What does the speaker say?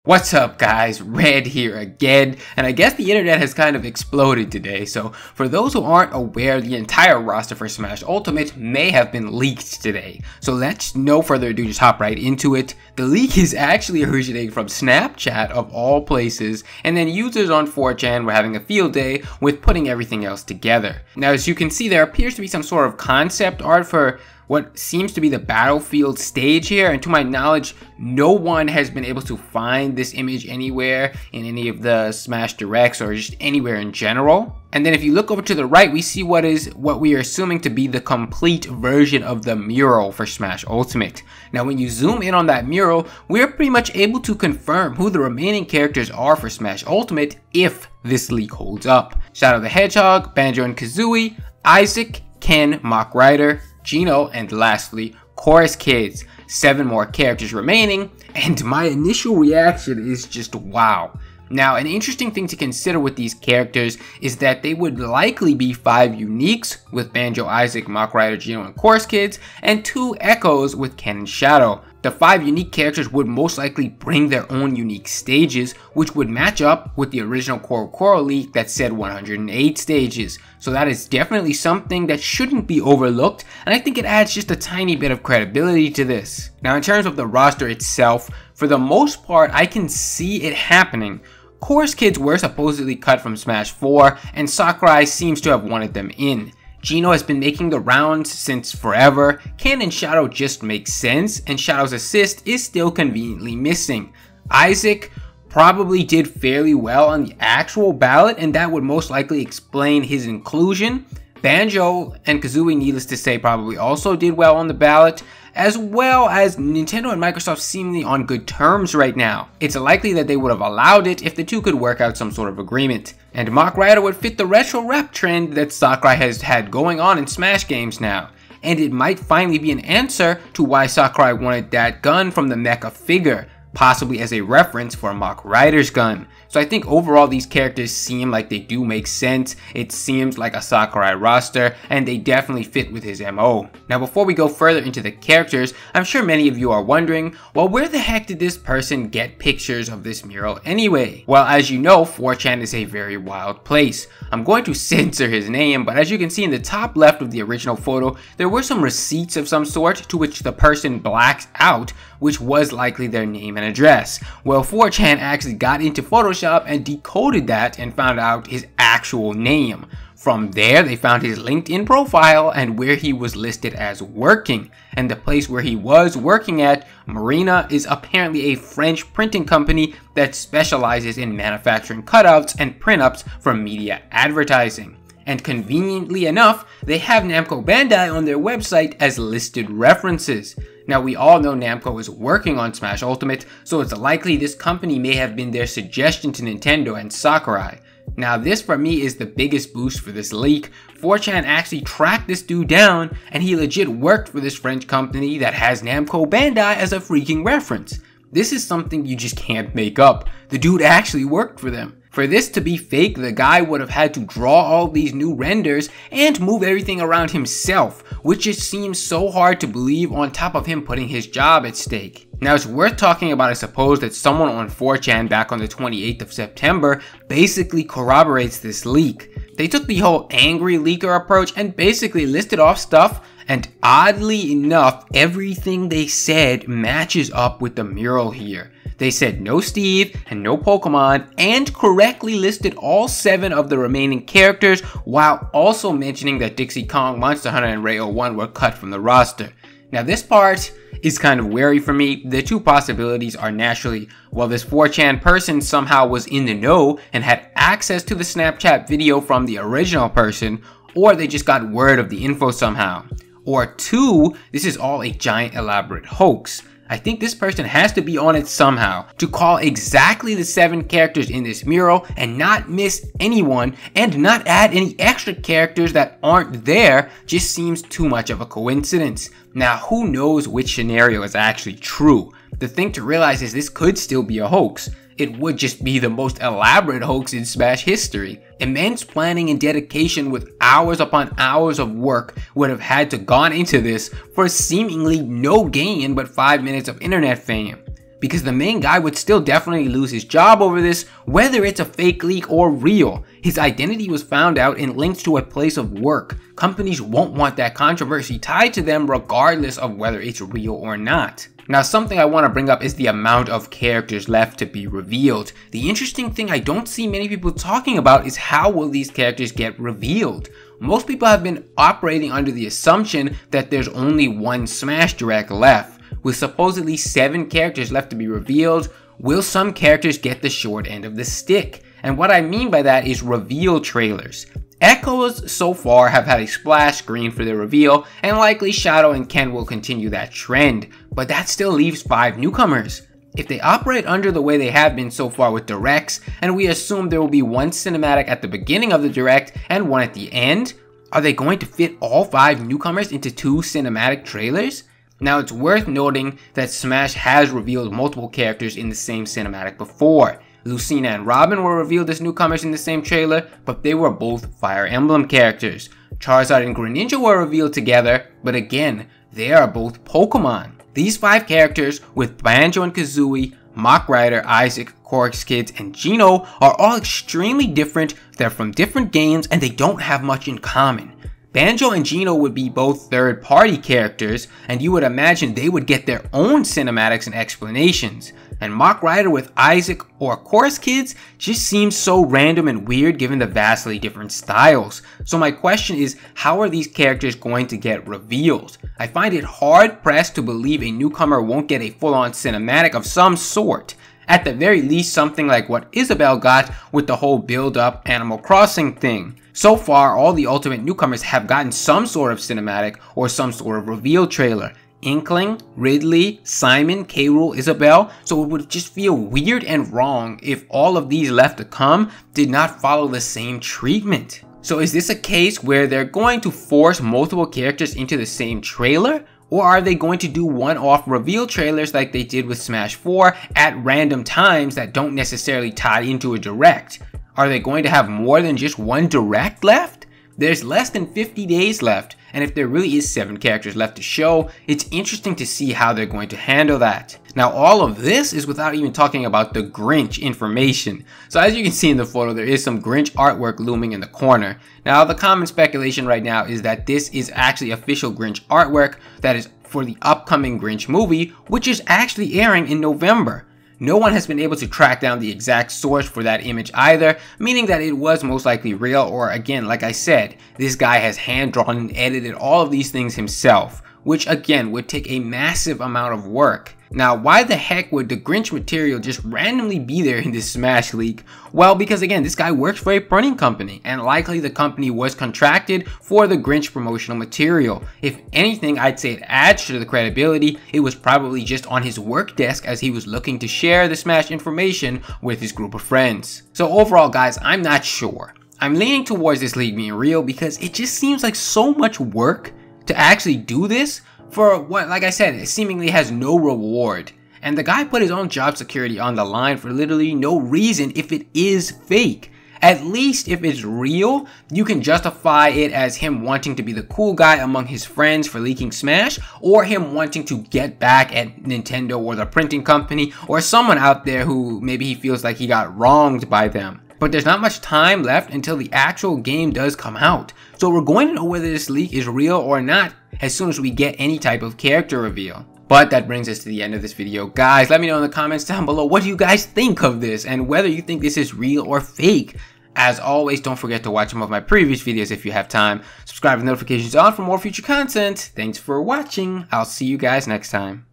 What's up guys, Red here again, and I guess the internet has kind of exploded today, so for those who aren't aware, the entire roster for Smash Ultimate may have been leaked today. So let's no further ado, just hop right into it. The leak is actually originating from Snapchat of all places, and then users on 4chan were having a field day with putting everything else together. Now as you can see, there appears to be some sort of concept art for what seems to be the battlefield stage here, and to my knowledge, no one has been able to find this image anywhere in any of the Smash Directs or just anywhere in general. And then if you look over to the right, we see what we are assuming to be the complete version of the mural for Smash Ultimate. Now when you zoom in on that mural, we're pretty much able to confirm who the remaining characters are for Smash Ultimate if this leak holds up. Shadow the Hedgehog, Banjo and Kazooie, Isaac, Ken, Mach Rider, Gino, and lastly, Chorus Kids. 7 more characters remaining, and my initial reaction is just wow. Now, an interesting thing to consider with these characters is that they would likely be 5 uniques with Banjo, Isaac, Mach Rider, Gino, and Chorus Kids, and 2 echoes with Ken and Shadow. The 5 unique characters would most likely bring their own unique stages, which would match up with the original Choro leak that said 108 stages. So that is definitely something that shouldn't be overlooked, and I think it adds just a tiny bit of credibility to this. Now in terms of the roster itself, for the most part I can see it happening. Chorus Kids were supposedly cut from Smash 4, and Sakurai seems to have wanted them in. Gino has been making the rounds since forever. Ken and Shadow just make sense, and Shadow's assist is still conveniently missing. Isaac probably did fairly well on the actual ballot, and that would most likely explain his inclusion. Banjo and Kazooie, needless to say, probably also did well on the ballot, as well as Nintendo and Microsoft seemingly on good terms right now. It's likely that they would have allowed it if the two could work out some sort of agreement. And Mach Rider would fit the retro rep trend that Sakurai has had going on in Smash games now. And it might finally be an answer to why Sakurai wanted that gun from the mecha figure, possibly as a reference for Mach Rider's gun. So I think overall these characters seem like they do make sense. It seems like a Sakurai roster, and they definitely fit with his MO. Now before we go further into the characters, I'm sure many of you are wondering, well, where the heck did this person get pictures of this mural anyway? Well, as you know, 4chan is a very wild place. I'm going to censor his name, but as you can see in the top left of the original photo, there were some receipts of some sort to which the person blacked out, which was likely their name and address. Well, 4chan actually got into Photoshop and decoded that and found out his actual name. From there, they found his LinkedIn profile and where he was listed as working. And the place where he was working at, Marina, is apparently a French printing company that specializes in manufacturing cutouts and print-ups for media advertising. And conveniently enough, they have Namco Bandai on their website as listed references. Now we all know Namco is working on Smash Ultimate, so it's likely this company may have been their suggestion to Nintendo and Sakurai. Now this for me is the biggest boost for this leak. 4chan actually tracked this dude down, and he legit worked for this French company that has Namco Bandai as a freaking reference. This is something you just can't make up. The dude actually worked for them. For this to be fake, the guy would have had to draw all these new renders and move everything around himself, which just seems so hard to believe on top of him putting his job at stake. Now it's worth talking about, I suppose, that someone on 4chan back on the 28th of September basically corroborates this leak. They took the whole angry leaker approach and basically listed off stuff, and oddly enough, everything they said matches up with the mural here. They said no Steve and no Pokemon, and correctly listed all 7 of the remaining characters, while also mentioning that Dixie Kong, Monster Hunter, and Ray 01 were cut from the roster. Now this part is kind of wary for me. The two possibilities are naturally, well, this 4chan person somehow was in the know and had access to the Snapchat video from the original person, or they just got word of the info somehow. Or 2, this is all a giant elaborate hoax. I think this person has to be on it somehow to call exactly the 7 characters in this mural and not miss anyone and not add any extra characters that aren't there. Just seems too much of a coincidence. Now who knows which scenario is actually true. The thing to realize is this could still be a hoax. It would just be the most elaborate hoax in Smash history. Immense planning and dedication with hours upon hours of work would have had to gone into this for seemingly no gain but 5 minutes of internet fame. because the main guy would still definitely lose his job over this, whether it's a fake leak or real. His identity was found out and linked to a place of work. Companies won't want that controversy tied to them regardless of whether it's real or not. Now, something I want to bring up is the amount of characters left to be revealed. The interesting thing I don't see many people talking about is how will these characters get revealed? Most people have been operating under the assumption that there's only one Smash Direct left. With supposedly 7 characters left to be revealed, will some characters get the short end of the stick? And what I mean by that is reveal trailers. Echoes so far have had a splash screen for their reveal, and likely Shadow and Ken will continue that trend, but that still leaves 5 newcomers. If they operate under the way they have been so far with directs, and we assume there will be one cinematic at the beginning of the direct and one at the end, are they going to fit all 5 newcomers into 2 cinematic trailers? Now, it's worth noting that Smash has revealed multiple characters in the same cinematic before. Lucina and Robin were revealed as newcomers in the same trailer, but they were both Fire Emblem characters. Charizard and Greninja were revealed together, but again, they are both Pokemon. These 5 characters, with Banjo and Kazooie, Mach Rider, Isaac, Chorus Kids, and Geno, are all extremely different, they're from different games, and they don't have much in common. Banjo and Geno would be both third-party characters, and you would imagine they would get their own cinematics and explanations. And Mach Rider with Isaac or Chorus Kids just seems so random and weird given the vastly different styles. So my question is, how are these characters going to get revealed? I find it hard pressed to believe a newcomer won't get a full-on cinematic of some sort. At the very least, something like what Isabelle got with the whole build-up Animal Crossing thing. So far, all the Ultimate newcomers have gotten some sort of cinematic or some sort of reveal trailer. Inkling, Ridley, Simon, K. Rool, Isabelle, so it would just feel weird and wrong if all of these left to come did not follow the same treatment. So is this a case where they're going to force multiple characters into the same trailer? Or are they going to do one-off reveal trailers like they did with Smash 4 at random times that don't necessarily tie into a direct? Are they going to have more than just one direct left? There's less than 50 days left, and if there really is 7 characters left to show, it's interesting to see how they're going to handle that. Now, all of this is without even talking about the Grinch information. So as you can see in the photo, there is some Grinch artwork looming in the corner. Now, the common speculation right now is that this is actually official Grinch artwork that is for the upcoming Grinch movie, which is actually airing in November. No one has been able to track down the exact source for that image either, meaning that it was most likely real, or again, like I said, this guy has hand drawn and edited all of these things himself, which again would take a massive amount of work. Now, why the heck would the Grinch material just randomly be there in this Smash leak? Well, because again, this guy works for a printing company, and likely the company was contracted for the Grinch promotional material. If anything, I'd say it adds to the credibility. It was probably just on his work desk as he was looking to share the Smash information with his group of friends. So overall, guys, I'm not sure. I'm leaning towards this leak being real because it just seems like so much work to actually do this for what, like I said, it seemingly has no reward. And the guy put his own job security on the line for literally no reason if it is fake. At least if it's real, you can justify it as him wanting to be the cool guy among his friends for leaking Smash, or him wanting to get back at Nintendo or the printing company, or someone out there who maybe he feels like he got wronged by them. But there's not much time left until the actual game does come out. So we're going to know whether this leak is real or not as soon as we get any type of character reveal. But that brings us to the end of this video. Guys, let me know in the comments down below what do you guys think of this and whether you think this is real or fake. As always, don't forget to watch some of my previous videos if you have time. Subscribe with notifications on for more future content. Thanks for watching. I'll see you guys next time.